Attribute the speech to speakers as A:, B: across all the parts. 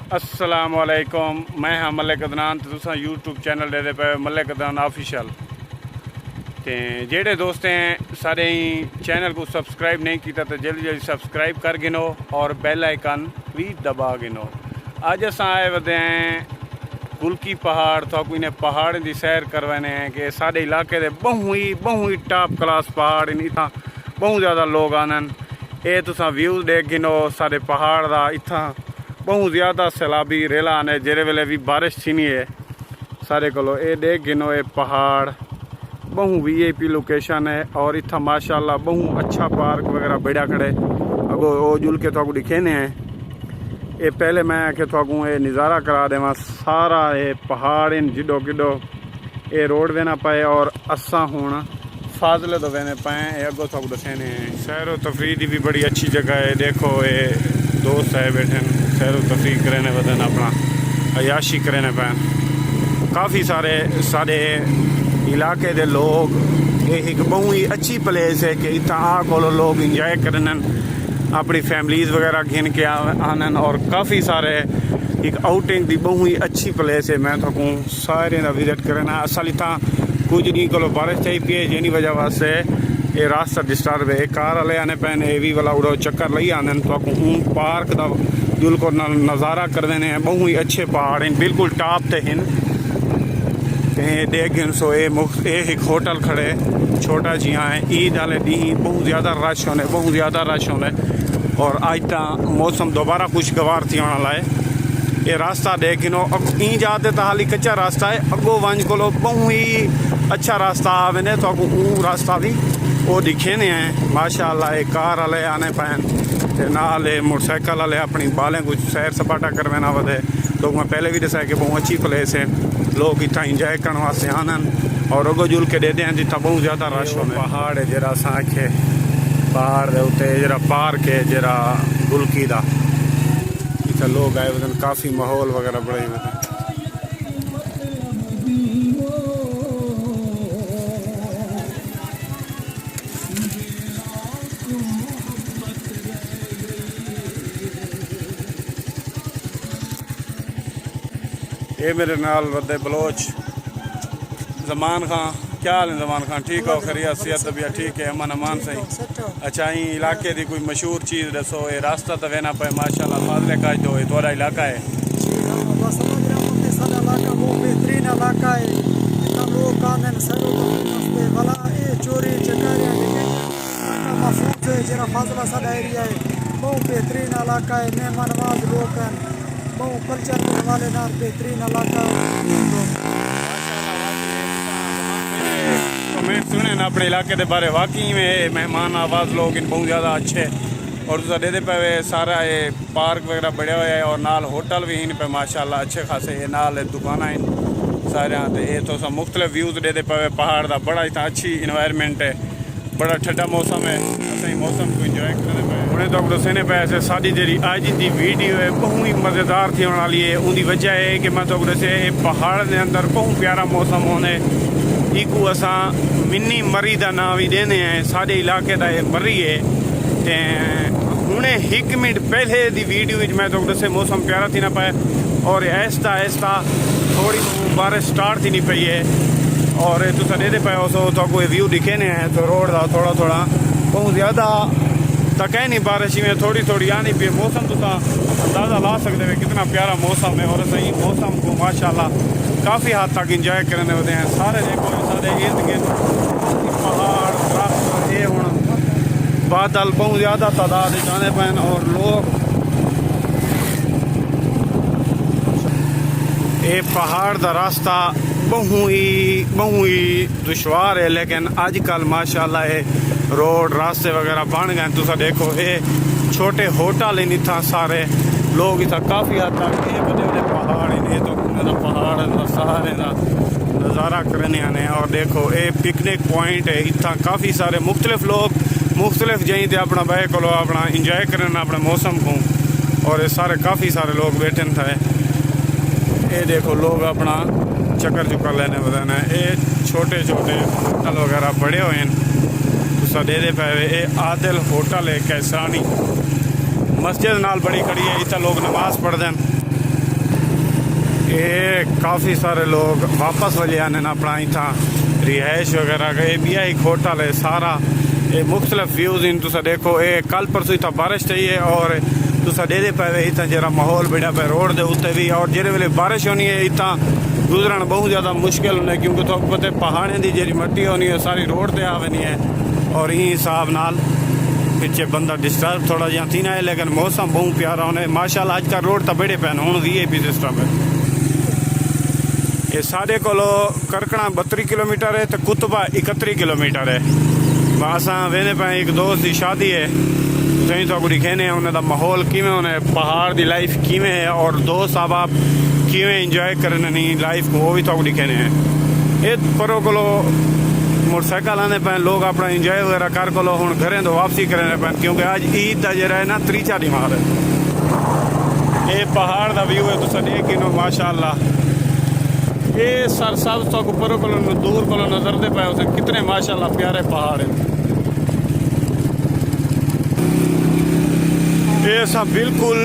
A: अस्सलामुअलैकुम, मैं हाँ मलिक अदनान। तो तुसा यूट्यूब चैनल दे पे मलिक अदनान ऑफिशियल। तो जेडे दोस्त हैं सारे ही चैनल को सब्सक्राइब नहीं किया तो जल्दी जल्दी सब्सक्राइब कर गिनो और बेल आइकन भी दबा गिनो। अज अस आए वदे हैं गुलकी पहाड़। तो इन्हें पहाड़ की सैर करवाने हैं कि साढ़े इलाके के बहु ही टॉप क्लास पहाड़ इतना बहुत ज़्यादा लोग आनन। ये तुसा व्यू देख गिनो सारे पहाड़ का। इतना बहुत ज़्यादा सैलाबी रेला आने जेरे वेले भी बारिश थी है सारे को। ये देख गिनो ये पहाड़ बहु VIP लोकेशन है और इतना माशाल्लाह बहु अच्छा पार्क वगैरह बढ़िया खड़े अगो वो जुल के तो दिखेने हैं। ये पहले मैं आके तो ये नज़ारा करा देव सारा ये पहाड़ इन जिडो किडो। ये रोड वेना पाए और असा हूँ फाजले तो वेने पाए अगो तो दसेने हैं। सैर तफरी की भी बड़ी अच्छी जगह है। देखो ये दोस्त है बैठे सैर तफरी करने वदन अपना अयाशी करने पाए। काफ़ी सारे इलाके दे लोग। ये एक बहुत ही अच्छी प्लेस है कि इतना आ को लोग इंजॉय करन अपनी फैमिलीज वगैरह घिन के आनन और काफ़ी सारे एक आउटिंग की बहुत ही अच्छी प्लेस है। मैं तो सारे का विजिट करना। असल इतना कुछ नहीं को बारिश चाहिए पी है जिनी वजह वास्ते ये रास्ता डिस्टर्ब है। कार वाले आने पैन ये भी वाला उड़ो चक्कर लई आने तो पार्क का जुल को नज़ारा कर देने हैं। बहुत ही अच्छे पहाड़ हैं बिल्कुल टॉप ते हैं। देख सो ये एक होटल खड़े छोटा जी है। ईद वाले दी बहुत ज़्यादा रश होने और आज तक मौसम दोबारा खुशगवार थी होने वाला है। ये रास्ता देख गिनो ई जाते तो हाली कच्चा रास्ता है। अगो वंज को बहुत ही अच्छा रास्ता आवे तो अगो रास्ता भी वो दिखे ने हैं माशाल्लाह। ये कार वाले आने पैन नाल मोटरसाइकिल वाले अपनी बालें कुछ सैर सपाटा करवाना वधे। तो मैं पहले भी दसा कि बहुत अच्छी प्लेस है। लोग इतना इंजॉय करने वास्ते आनन और अगो जुल के देते हैं जितना बहुत ज़्यादा रश हो। पहाड़ है जरा आखे पहाड़ के उत्ते जरा पार्क है जरा गुलकी का। इतना लोग आए वजन काफ़ी माहौल वगैरह बड़े वजन। ये मेरे नाल वदे बलोच जमान खां। क्या हाल है जमान खां? ठीक हो? खैरियत सेहत तबीयत ठीक है? अमन अमान सही। अच्छा ही इलाके की कोई मशहूर चीज़ दसो। ये रास्ता तो वेना पे माशाल्लाह फाजले का दो थोड़ा इलाका है।
B: बेहतरीन इलाका है। लोग चोरी चकारियाँ महफूज है जरा फाजला साडा एरिया है। बहुत बेहतरीन इलाका है। मेहमान नवाज लोग हैं बहुत कल्चर के हवाले नाल बेहतरीन इलाका
A: कमेंट सुने ना अपने इलाके के बारे। वाकई में मेहमान आवाज़ लोग इन बहुत ज़्यादा अच्छे और तुसा दे पे सारा ये पार्क वगैरह बढ़िया हुआ है और नाल होटल भी इन पे माशाल्लाह अच्छे खासे। ये नाल दुकाना इन सारे ये तो सब मुख्तलिफ व्यूज़ दे पे पहाड़ का। बड़ा इतना अच्छी इन्वायरमेंट है। बड़ा ठंडा मौसम है। असं मौसम को इंजॉय करने पे उन्हें तो दसने पे ऐसे साड़ी जी अज की वीडियो है बहुत ही मज़ेदार थी होने वाली है। उनकी वजह है कि मैं तो दसे पहाड़ के अंदर बहुत प्यारा मौसम होने इकू असा मिनी मरी का नाम भी देने हैं। साढ़े इलाके का मरी है। हुणे 1 मिनट पहले की वीडियो मैं तो दसे मौसम प्यारा थी ना पाए और ऐसा थोड़ी बारिश स्टार्ट थी नहीं पई है और तुस दे पे तो कोई व्यू दिखे ने हैं। तो रोड का थोड़ा बहुत ज़्यादा तक है नहीं बारिश में थोड़ी आनी पी। मौसम तुस अंदाज़ा ला सकते हो कितना प्यारा मौसम है और सही मौसम को माशाल्लाह काफ़ी हद तक इंजॉय करने होते हैं सारे। देखो सारे इर्द गिर्द पहाड़ ये हूँ बादल बहुत ज़्यादा तादाद जाने पैन और लोग ये पहाड़ का रास्ता बहु ही दुश्वार है। लेकिन आजकल माशाल्लाह ये रोड रास्ते वगैरह बन गए। तुसा देखो ये छोटे होटल इन इतना सारे लोग इतना काफ़ी हद तक ये बड़े बड़े पहाड़ हैं। तो पहाड़ सारे का नज़ारा करने आने और देखो ये पिकनिक पॉइंट है। इतना काफ़ी सारे मुख्तलिफ लोग मुख्तलिफ जहीं से अपना बह को अपना इंजॉय करना अपने मौसम को और ये सारे काफ़ी सारे लोग बैठे थे। ये देखो लोग अपना चक्कर लेने बदाना ये छोटे होटल वगैरह बड़े हुए हैं। तुसा दे पे ये आदिल होटल है कैसानी मस्जिद नाल बड़ी खड़ी है। इतना लोग नमाज पढ़ते हैं ये काफ़ी सारे लोग वापस वजे आने अपना इतना रिहाइश वगैरह गए भी एक होटल है सारा ये मुख्तलिफ व्यूज़ इन तुसा देखो ये कल परसों इतना बारिश चाहिए और तुसा दे पे इतना जरा माहौल बढ़िया पे रोड के उत्ते भी और जेरे वेले बारिश होनी है इतना गुजरना बहुत ज़्यादा मुश्किल होना है क्योंकि तो पता पहाड़ों की जी मट्टी होनी है सारी रोड पर आनी है और इस हिसाब नाल पिछे बंदा डिस्टर्ब थोड़ा जहा थी ना है लेकिन मौसम बहुत प्यारा होने माशाल्लाह अजकल रोड तो बड़े पैन हूँ VIP सिस्टम है ये साढ़े को करकना 32 किलोमीटर है तो कुतबा 31 किलोमीटर है असा वेने पे एक दोस्त की शादी है तुम तो दिखेने उन्हें माहौल किमें होने पहाड़ की लाइफ किमें है और दोस्त आप किमें इंजॉय करने लाइफ को वो भी तो दिखेने हैं ये परों को मोटरसाइकिल आने पे लोग अपना इंजॉय वगैरह कर को हूँ घरें तो वापसी करने पे क्योंकि आज ईद का जरा है ना 3-4 दिन है ये पहाड़ का व्यू है तुम देख गिनो माशाल्लाह ये सर सब तो ऊपर को दूर को नजर दे पाए उसे कितने माशाल्लाह प्यारे पहाड़ हैं ये सब बिल्कुल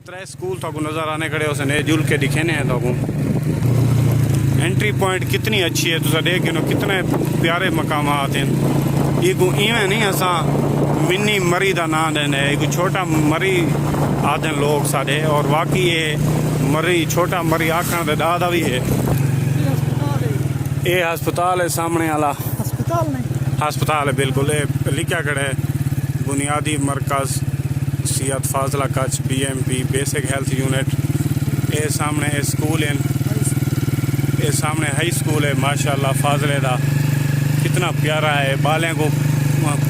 A: त्रै स्कूल तो नज़र आने खड़े उसने जुल के दिखे ने तो एंट्री पॉइंट कितनी अच्छी है तुसा देख नो कितने प्यारे मकाम आते हैं ये को इवें नहीं असा मिनी मरी का ना देने एक छोटा मरी आते हैं लोग साढ़े और बाकी ये मरी छोटा मरी आखण दे दादा भी है ये हस्पताल है सामने वाला
B: अस्पताल नहीं
A: हस्पताल है बिल्कुल ये लिखा खड़े बुनियादी मरकज़ सियात Fazla Kach BMP basic health unit ये सामने स्कूल है ये सामने हाई स्कूल है माशाल्लाह फाजले का कितना प्यारा है बालें को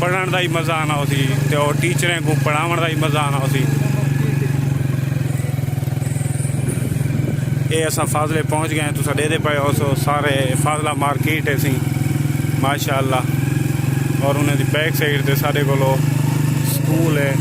A: पढ़ने का ही मज़ा आना उसी तो टीचरें को पढ़ाने का ही मज़ा आना उसी ये असा फाजले पहुँच गए हैं तुसा दे पाए हो सारे फाजला मार्केट है सी माशाल्लाह और उन्हें बैक साइड से सारे को स्कूल है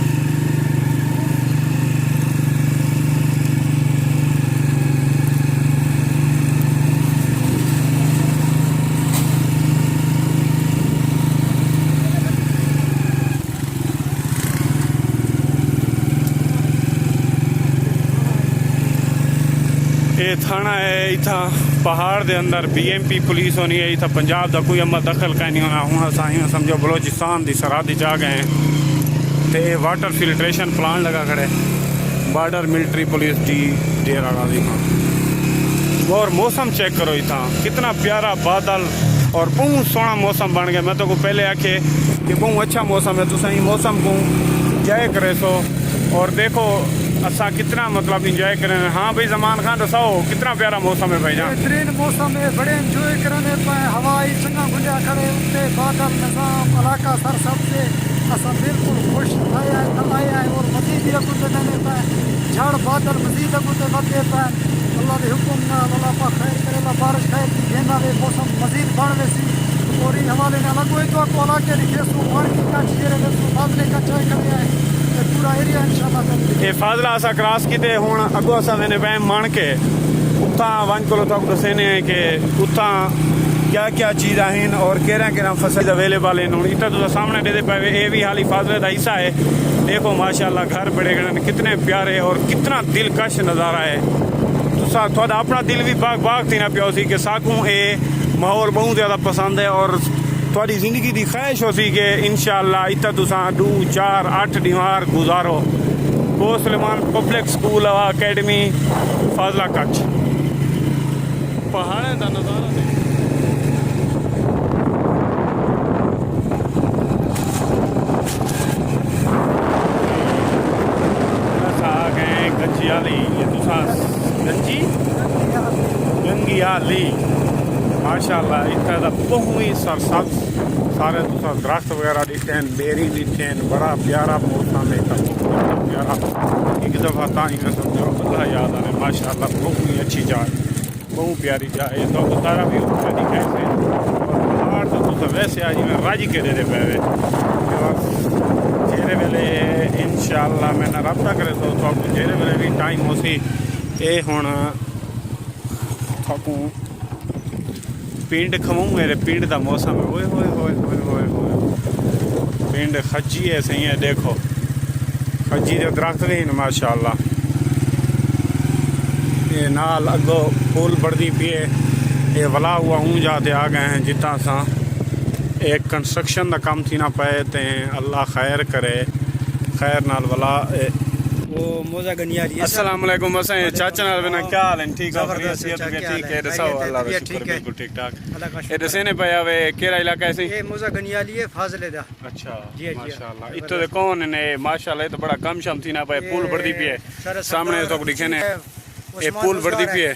A: ये थाना है इतना पहाड़ के अंदर BMP पुलिस होनी है इतना पंजाब का कोई अम्मा दखल का नहीं होना हूँ असा समझो बलोचिस्तान की सरहद जा गए हैं तो वाटर फिल्ट्रेशन प्लांट लगा खड़े बॉर्डर मिलिट्री पुलिस डी डेरा गाजी खां और मौसम चेक करो इतना कितना प्यारा बादल और बहुत सोहना मौसम बन गया मैं तो को पहले आखे कि बहुत अच्छा मौसम है तुम मौसम को इंजॉय करे सो और देखो असा कितना मतलब इंजॉय करें हाँ भाई जमान खान दसाओ कितना प्यारा मौसम है भाई जान
B: बेहतरीन मौसम है बड़े एंजॉय करने पे हवाई चंगा गुंजा खड़े उत्ते बादल निजाम इलाका सर सबसे असा बिल्कुल खुश आया है और मजीद कुछ देने पे झाड़ बादल मजीद कुछ बदले पे अल्लाह के हुक्म ना अल्लाह पाक खैर करे बारिश खैर की देना वे मौसम मजीद बढ़ वैसी और इन हवाले ना लगो तो को इलाके के सु पानी का चेहरे में सु बादले का चाय कर है पूरा एरिया इंशाल्लाह
A: ये फाजला असा क्रॉस किते हुण अगो असा मैंने वहम मान के उता वन को तक दसेने कि उता क्या क्या चीज़ हैं और केरा फसल अवेलेबल हैं इतना तो सामने दे पाए ये भी हाली फाजले का हिस्सा है देखो माशाल्लाह घर बड़े गए कितने प्यारे और कितना दिलकश नज़ारा है थोड़ा अपना दिल भी बाग बाग थी ना पिया सी कि साकू ये माहौल बहुत ज़्यादा पसंद है और थोड़ी जिंदगी की ख्वाहिश हो सी कि इंशाल्लाह इतना तुसा 2 4 8 दीवार गुजारो वो Sulaiman public school academy Fazla Kach पहाड़ का नज़ारा आ गए गंजियाली ये तुसा गंगियाली माशाल्लाह इतना बहुत ही सरसब्ज सारे तुसा दरख्त वगैरह दिखे हैं, बेरी दिखे हैं, बड़ा प्यारा मौसम है, प्यारा। एक दफ़ा ताई में समझो अल्लाह याद आने, माशाअल्लाह बहुत ही अच्छी जगह, बहुत प्यारी जगह है। तो तारा भी उत्थे दिखे से पहाड़ तो तुसा वैसे आज मैं राजी के दे पे जेरे वेले इंशाअल्लाह मैं रब्ता करे तो जेरे वेले भी टाइम हो सी ये हुण थाकू पिंड खमू मेरे पिंड का मौसम है। ओए होए होए होए होए होए पिंड खज्जी है सही है, देखो खज्जी के दरख्त भी हैं माशाअल्लाह। ये नाल अगो पुल बढ़ती पी है, ये वला हुआ ऊँ जाते आ गए हैं जितना सा एक कंस्ट्रक्शन का काम थी ना पे ते अल्लाह खैर करे, खैर नाल वला
B: वो मोजा गनियाली।
A: अस्सलाम वालेकुम। असा चाचा नाल बिना क्या हाल है? ठीक है, सेहत भी ठीक है, दसो अल्लाह का शुक्र बिल्कुल ठीक ठाक। ये दसने पे आवे केड़ा इलाका है?
B: ये मोजा गनियाली है, फाजिले दा।
A: अच्छा माशाल्लाह। इतो दे कौन ने माशाल्लाह, ये तो बड़ा कम शम थी ना पे पुल बढ़दी पी है सामने तो दिखे ने, ये पुल बढ़दी पी है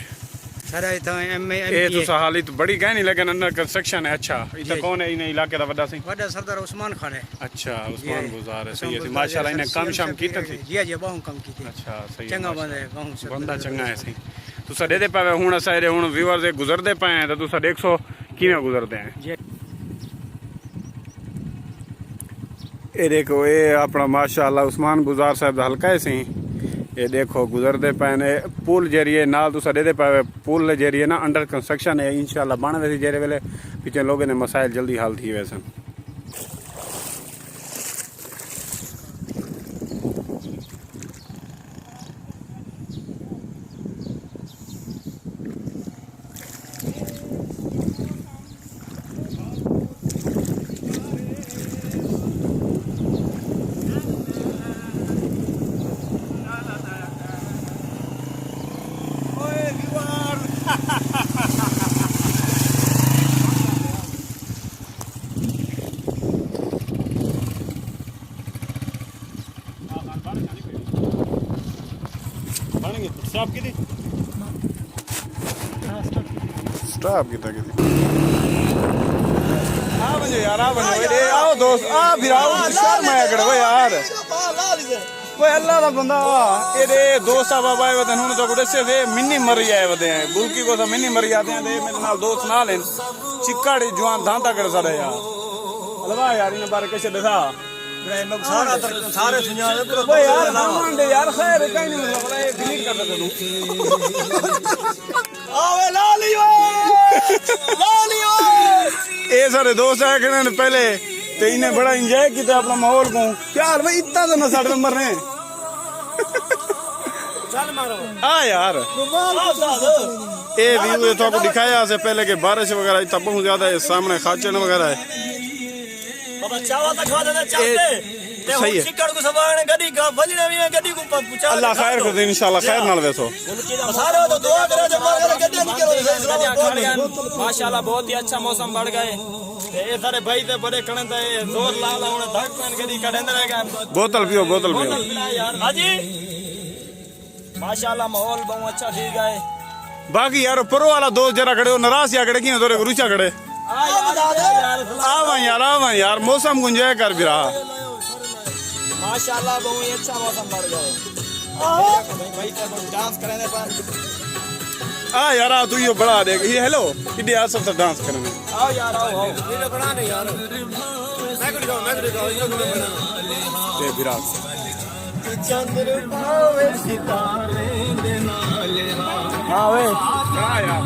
B: सारा इथा एमए
A: ये तो हाल तो बड़ी गहनी लेकिन अंडर कंस्ट्रक्शन है। अच्छा इतो कौन है इन इलाके दा वड्डा सी?
B: वड्डा सरदार उस्मान खान है।
A: अच्छा उस्मान गुजार है, सही है माशाल्लाह। इने कम शम कीते थी?
B: जी जी बहुत कम कीते।
A: अच्छा सही है,
B: चंगा बंदा है, बहुत
A: बंदा चंगा है सही। तुसा देदे पावे हुन असा रे हुन व्यूअर दे गुजरदे पाए हैं तो तुसा देखो किवें गुजरदे हैं। ये देखो ये अपना माशाल्लाह उस्मान गुजार साहब दा हल्का है सही। ये देखो गुजरते पे ने पुल जरिए नाल तुसा देदे पावे पुल जरिए ना अंडर कंस्ट्रक्शन है इंशाल्लाह बन वैसे जेरे वेले पीछे लोगों ने मसाइल जल्दी हल थी वैसे। स्टॉप की थी, स्टॉप की थी। आ बंजो यार, आ बंजो ए आओ दोस्त, आ फिर आओ शर्म आया करो यार। कोई अल्लाह दा बंदा वा एदे दोस्त आ बाबा ए वतन हुन तो गुडसे से मिन्नी मरी आए वदे हैं बुलकी को सा मिन्नी मरी आते हैं दे मेरे नाल दोस्त नाल हैं चिक्काड़ी जवान धांता कर साडे यार अलवा यार इन बारे कैसे दसा सारे सुना दे पूरा यार नाम दे यार खैर कहीं नहीं मतलब ये डिलीट कर दे तू आवे ला लियो ए सारे दोस्त आए कि पहले तो इन्हें बड़ा एंजॉय किया अपना माहौल को यार भाई इतना तो ना साढ़े नंबर ने हाँ यार ये व्यू तो आपको दिखाया से पहले के बारिश वगैरह इतना बहुत ज्यादा है सामने खाचन वगैरह है सही है अल्लाह खैर कर दे इंशाल्लाह खैर नाल वैसो
C: माशाल्लाह बहुत ही अच्छा मौसम बढ़ गए ये सारे भाई ते बड़े कने ते जोर ला ला उन्हें धक पेन कदी कडेंदे रहेगा
A: बोतल पियो
C: यार हाजी माशाल्लाह माहौल बहुत अच्छा ठीक है
A: बाकी यार परो वाला दोस्त जरा खड़े हो नाराज या खड़े की तोरे रुचा खड़े आवा यार मौसम गुंजाय कर भी रहा
C: माशाल्लाह बहुत ही अच्छा मौसम बढ़ गए भाई ते डांस करने पर
A: आ यार आ तू यो बड़ा देख ये हेलो इधर यार सब डांस करने
C: आओ यार आओ वीडियो बना दे यार मैं को दिखाओ
A: ये विराट
C: चंद्र पावे सितारे दे नाल हां वे
A: हां यार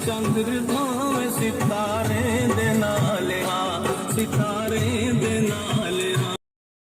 D: चंद्र भावे सितारे दे नाल सितारे